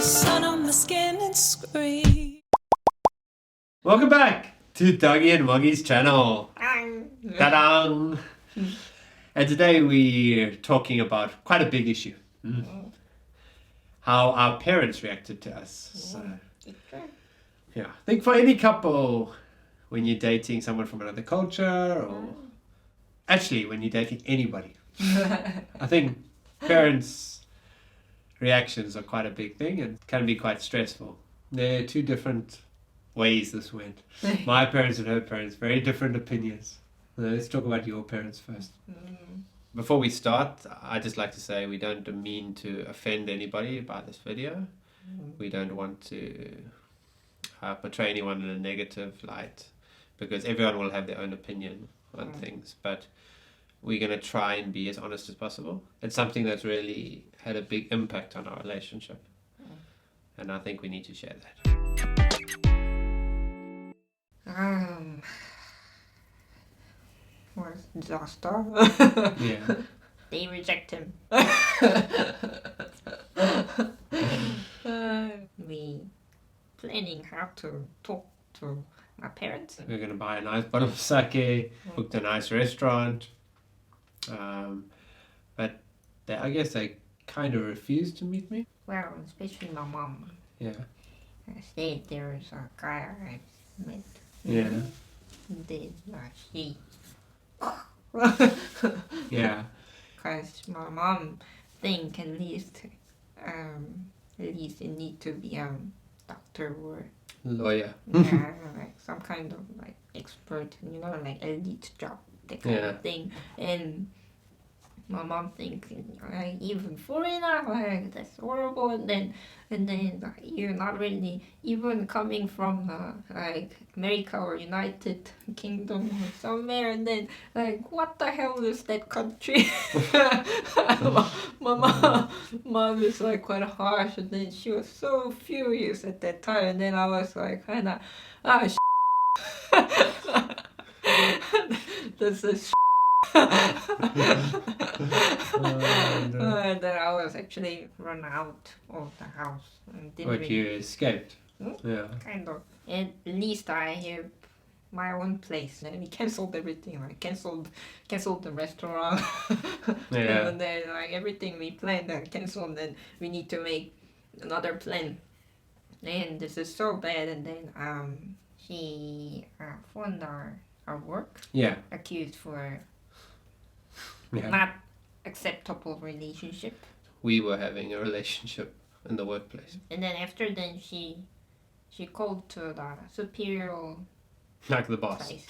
the sun on my skin and scream. Welcome back to Dougie and Wuggy's channel. Ta-dang! And today we're talking about quite a big issue. How our parents reacted to us. So, yeah, I think for any couple, when you're dating someone from another culture, or actually when you're dating anybody, I think parents' reactions are quite a big thing and can be quite stressful. There are two different ways this went. My parents and her parents, very different opinions. Let's talk about your parents first. Before we start, I'd just like to say we don't mean to offend anybody by this video. We don't want to portray anyone in a negative light, because everyone will have their own opinion on things, but we're going to try and be as honest as possible. It's something that's really had a big impact on our relationship, and I think we need to share that. Was disaster. Yeah. They reject him. We planning how to talk to my parents. We're going to buy a nice bottle of sake, booked a nice restaurant, but I guess they kind of refused to meet me. Well, especially my mom. Yeah. I said there was a guy I met. Yeah. Then she. Yeah. Because my mom think at least it need to be doctor or Lawyer. yeah, like some kind of like expert, like elite job, that kind of thing. And my mom think like even foreigner, like that's horrible. And then like, you're not really even coming from like America or United Kingdom or somewhere. And then like what the hell is that country? my mom is like quite harsh, and then she was so furious at that time. And then I was like kind of this is and then I was actually run out of the house and didn't But you escaped. Yeah. kind of. At least I have my own place, and we canceled everything. Like canceled the restaurant. Yeah. And then like everything we planned and canceled. Then we need to make another plan. And this is so bad. And then she phoned our work. Yeah. Accused for Yeah. not acceptable relationship. We were having a relationship in the workplace. And then after then she called to the superior Like the boss. place.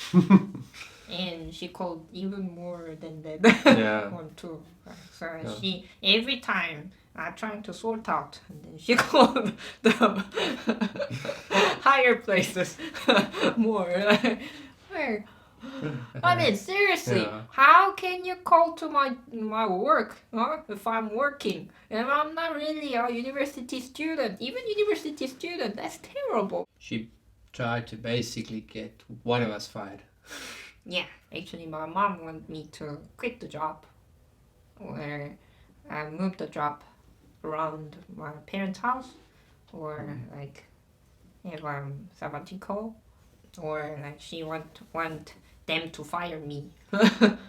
And she called even more than that. Yeah. One too. So Yeah. she every time trying to sort out, and then she called the higher places more. Where? I mean, seriously, Yeah. how can you call to my work if I'm working and I'm not really a university student? Even university student, that's terrible. She tried to basically get one of us fired. Yeah, actually, my mom wanted me to quit the job, or move the job around my parents' house, or like have sabbatical, or like she want them to fire me.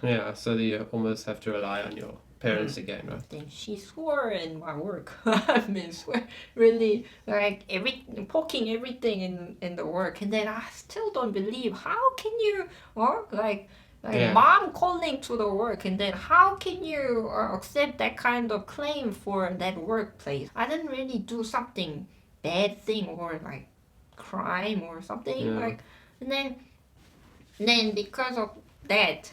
Yeah, so you almost have to rely on your parents again, right? Then she swore in my work. I mean, swear really like poking everything in the work, and then I still don't believe how can you like Yeah. mom calling to the work, and then how can you accept that kind of claim for that workplace? I didn't really do something bad thing or like crime or something Yeah. like, and then because of that,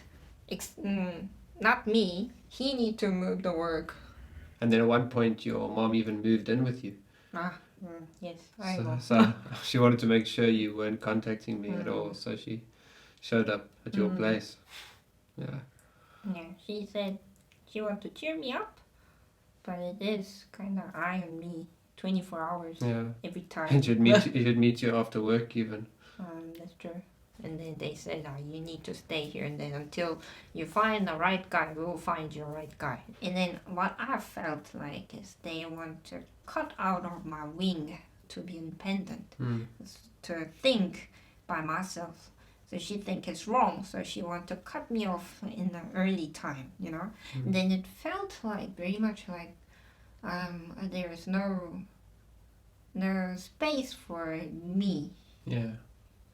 not me, he need to move the work. And then at one point your mom even moved in with you. Yes, I know. So she wanted to make sure you weren't contacting me at all, so she showed up at your place. Yeah. Yeah, she said she want to cheer me up, but it is kind of eye on me 24 hours Yeah. every time. And she'd meet you after work even. That's true. And then they said, you need to stay here, and then until you find the right guy, we'll find your right guy. And then what I felt like is they want to cut out of my wing to be independent, to think by myself. So she think it's wrong, so she want to cut me off in the early time, you know. And then it felt like very much like there is no space for me Yeah.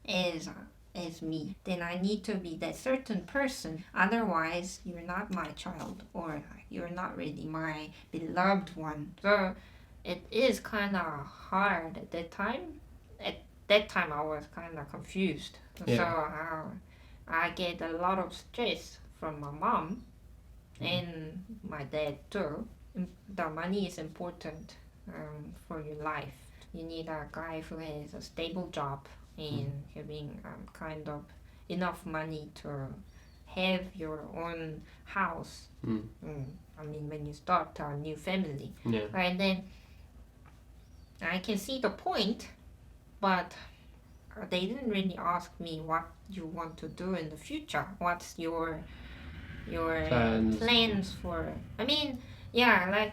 as me. Then I need to be that certain person. Otherwise, you're not my child, or you're not really my beloved one. So it is kind of hard at that time. At that time, I was kind of confused. Yeah. So I get a lot of stress from my mom and my dad too. The money is important for your life. You need a guy who has a stable job and having kind of enough money to have your own house. I mean, when you start a new family. Yeah. And then I can see the point, but they didn't really ask me what you want to do in the future. What's your plans for? I mean, yeah, like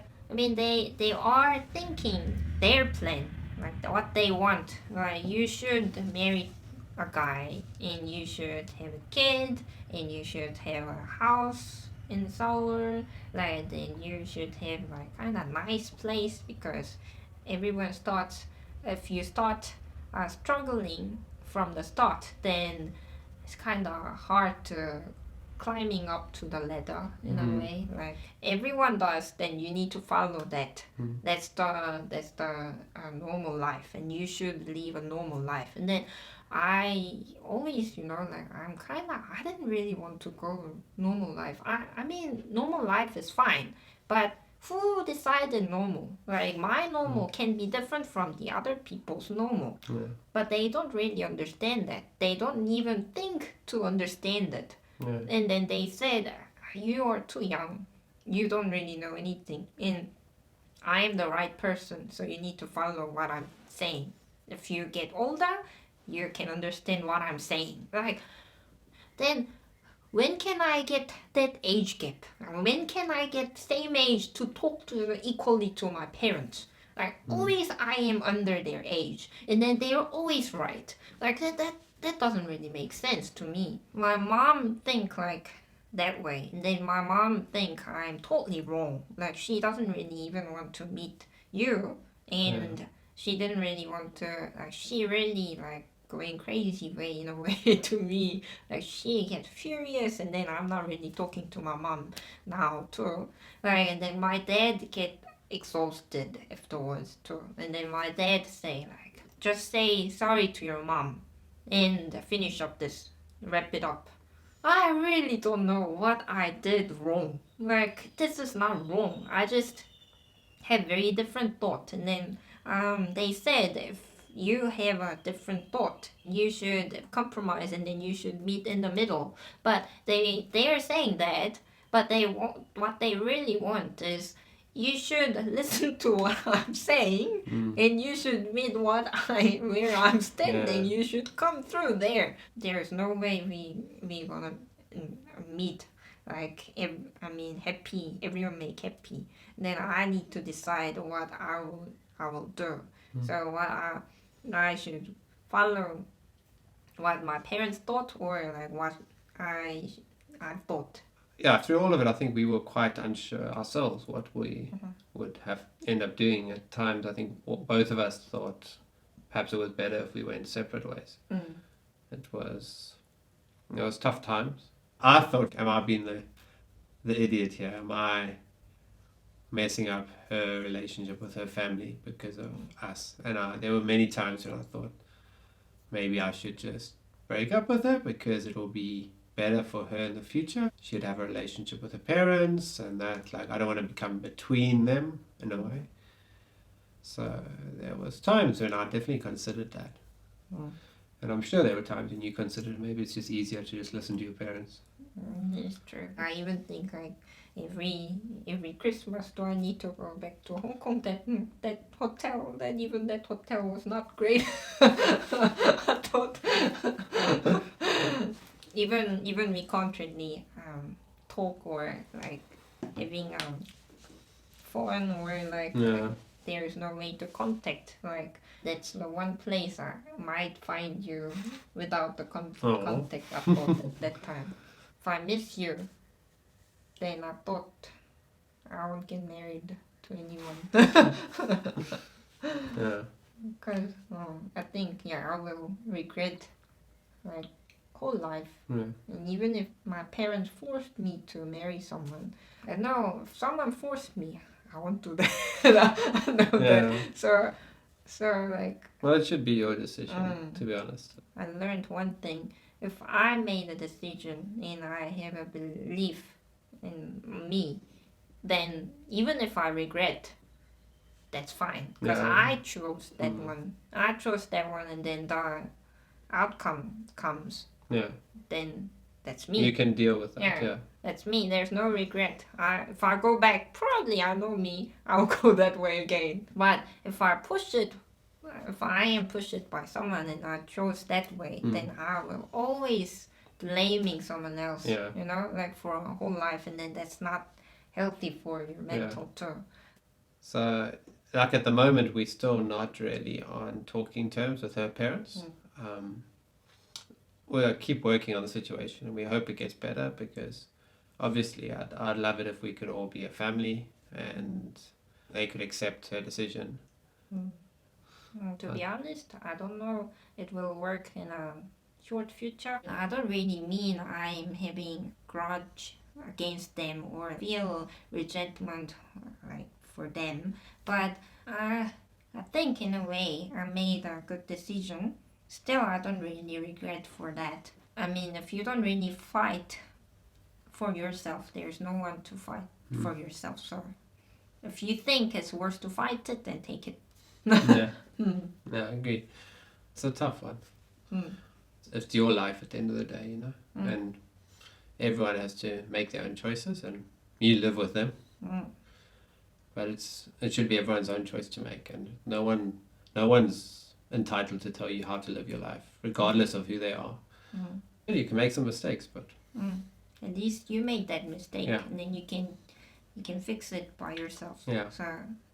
they are thinking their plan, like what they want. Like you should marry a guy, and you should have a kid, and you should have a house in Seoul. Like then you should have like kind of nice place, because everyone starts. If you start struggling from the start, then it's kind of hard to climbing up to the ladder in a way. Like everyone does, then you need to follow that. That's the normal life, and you should live a normal life. And then I always, like I didn't really want to go normal life. I mean, normal life is fine, but who decided normal? Like my normal can be different from the other people's normal. Yeah. But they don't really understand that. They don't even think to understand it. Yeah. And then they said, you are too young. You don't really know anything. And I am the right person, so you need to follow what I'm saying. If you get older, you can understand what I'm saying. Like, then when can I get that age gap? When can I get same age to talk to equally to my parents? Like, always I am under their age. And then they are always right. Like, that doesn't really make sense to me. My mom think like that way. And then my mom think I'm totally wrong. Like, she doesn't really even want to meet you. And she didn't really want to, she really like going crazy way in a way to me. Like she gets furious, and then I'm not really talking to my mom now too. Like, and then my dad get exhausted afterwards too. And then my dad say like, just say sorry to your mom and finish up this, wrap it up. I really don't know what I did wrong. Like, this is not wrong. I just have very different thought. And then they said if you have a different thought, you should compromise, and then you should meet in the middle. But they are saying that, but what they really want is you should listen to what I'm saying, and you should meet where I'm standing. Yeah. You should come through there. There is no way we gonna meet like happy. Everyone make happy. Then I need to decide what I will do. So what I should follow what my parents thought, or like what I thought. Yeah, through all of it, I think we were quite unsure ourselves what we would end up doing. At times, I think both of us thought perhaps it was better if we went separate ways. It was tough times. I thought, am I being the idiot here? Am I messing up her relationship with her family because of us? And there were many times when I thought maybe I should just break up with her because it will be better for her in the future. She'd have a relationship with her parents, and that, like, I don't want to become between them in a way. So there was times when I definitely considered that. And I'm sure there were times when you considered maybe it's just easier to just listen to your parents. It's true. I even think like every Christmas, do I need to go back to Hong Kong? That hotel was not great. I thought even we can't really talk or like having phone or like Yeah. there is no way to contact. Like that's the one place I might find you without the Oh. contact I thought at that time. If I miss you, then I thought I won't get married to anyone. Yeah. Because I think I will regret like whole life. Yeah. And even if my parents forced me to marry someone, and now if someone forced me, I won't do that. I know that. Yeah. So like Well, it should be your decision, to be honest. I learned one thing: if I made a decision and I have a belief in me, then even if I regret, that's fine because Yeah. I chose that one. I chose that one, and then the outcome comes. Yeah. Then that's me. You can deal with that. Yeah. Yeah. That's me. There's no regret. If I go back, probably I know me. I'll go that way again. But if I push it, if I am pushed by someone and I chose that way, then I will always blaming someone else. Yeah. You know, like for a whole life, and then that's not healthy for your mental too. So, like at the moment, we're still not really on talking terms with her parents. We'll keep working on the situation, and we hope it gets better because obviously I'd love it if we could all be a family and they could accept her decision. To be honest, I don't know it will work in a short future. I don't really mean I'm having grudge against them or feel resentment like for them, but I think in a way I made a good decision. Still, I don't really regret for that. I mean, if you don't really fight for yourself, there's no one to fight for yourself. So if you think it's worth to fight it, then take it. Yeah. Yeah, I agree. It's a tough one. It's your life at the end of the day, you know, and everyone has to make their own choices, and you live with them. But it should be everyone's own choice to make, and no one's entitled to tell you how to live your life, regardless of who they are. You can make some mistakes, but at least you made that mistake, Yeah. and then you can fix it by yourself. Yeah. So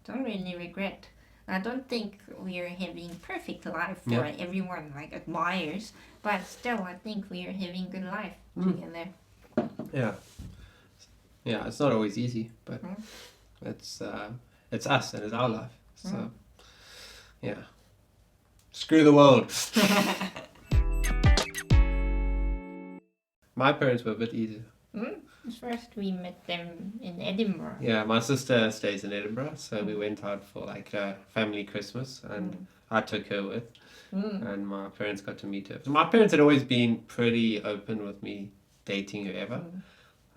don't really regret. I don't think we are having perfect life for Yeah. everyone like admires, but still I think we are having good life together. yeah, it's not always easy, but it's us and it's our life. So yeah, screw the world. My parents were a bit easier. First we met them in Edinburgh. Yeah, my sister stays in Edinburgh, so we went out for like a family Christmas, and I took her with, and my parents got to meet her. My parents had always been pretty open with me dating whoever.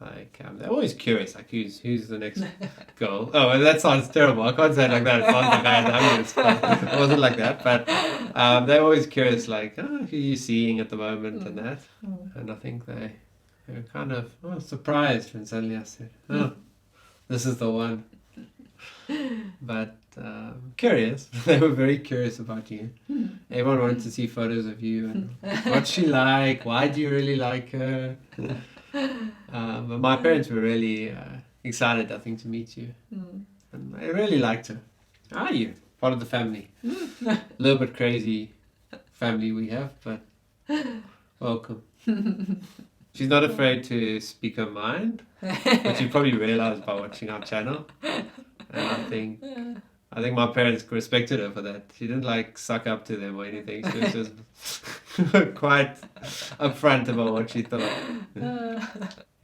Like they're always curious, like who's the next girl. Oh, well, that sounds terrible. I can't say it like that. It sounds like I had hundreds. It wasn't like that, but they're always curious, like who are you seeing at the moment and that. And I think they were kind of surprised when suddenly I said, "Oh, this is the one." But curious. They were very curious about you. Everyone wanted to see photos of you and what's she like? Why do you really like her? But my parents were really excited, I think, to meet you. And I really liked her. How are you? Part of the family. A little bit crazy family we have, but welcome. She's not afraid to speak her mind, which you probably realized by watching our channel. And I think my parents respected her for that. She didn't like suck up to them or anything. She was just quite upfront about what she thought.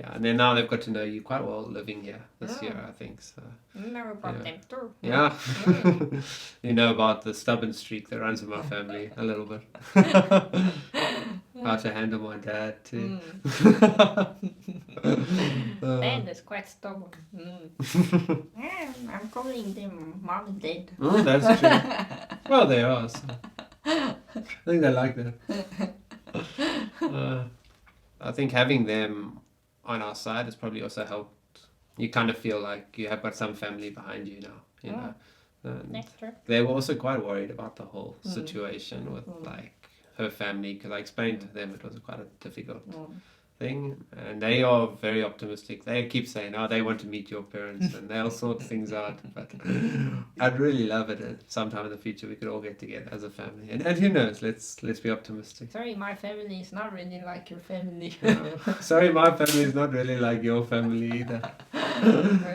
Yeah, and then now they've got to know you quite well living here this year, I think. So You know about them too. yeah, you know about the stubborn streak that runs in my family a little bit. How to handle my dad too. Dad is quite stubborn. Yeah, I'm calling them mom and dad. Oh, that's true. Well, they are. So. I think they like that. I think having them on our side has probably also helped. You kind of feel like you have got some family behind you now, you know. And That's true. they were also quite worried about the whole situation with like her family, because I explained to them it was quite a difficult Mm. thing, and they are very optimistic. They keep saying, "Oh, they want to meet your parents, and they'll sort things out." But I'd really love it if sometime in the future we could all get together as a family. And who knows? Let's be optimistic. Sorry, my family is not really like your family. Sorry, my family is not really like your family either.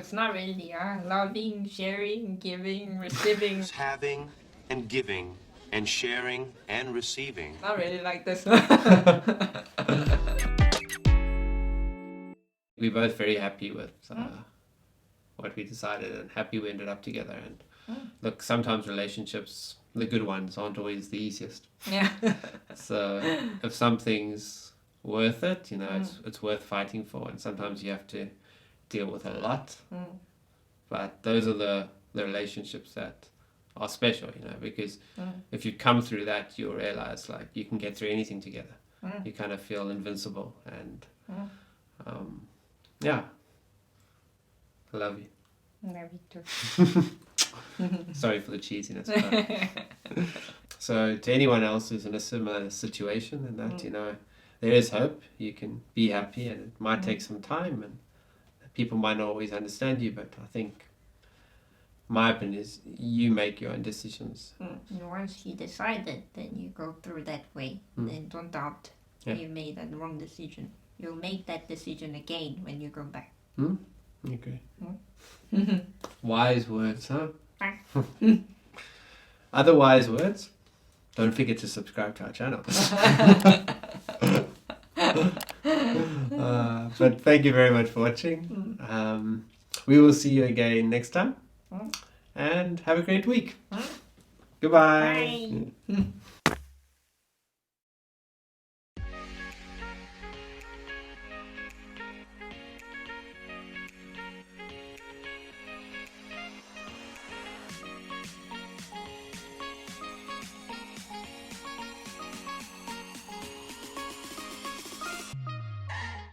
It's not really, loving, sharing, giving, receiving. Having and giving and sharing and receiving. Not really like this. We're both very happy with what we decided, and happy we ended up together. And look, sometimes relationships, the good ones, aren't always the easiest. Yeah. So if something's worth it, you know, it's worth fighting for. And sometimes you have to deal with a lot. But those are the relationships that are special, you know, because if you come through that, you'll realize like you can get through anything together. You kind of feel invincible, and yeah, I love you. Love you too. Sorry for the cheesiness. But so to anyone else who's in a similar situation, and that, you know, there is hope. You can be happy, and it might take some time, and people might not always understand you, but I think my opinion is you make your own decisions. And once you decided, then you go through that way. Then don't doubt you made that wrong decision. You'll make that decision again when you go back. Okay. Wise words, huh? Ah. Other wise words? Don't forget to subscribe to our channel. But thank you very much for watching. We will see you again next time. And have a great week. Goodbye. Bye.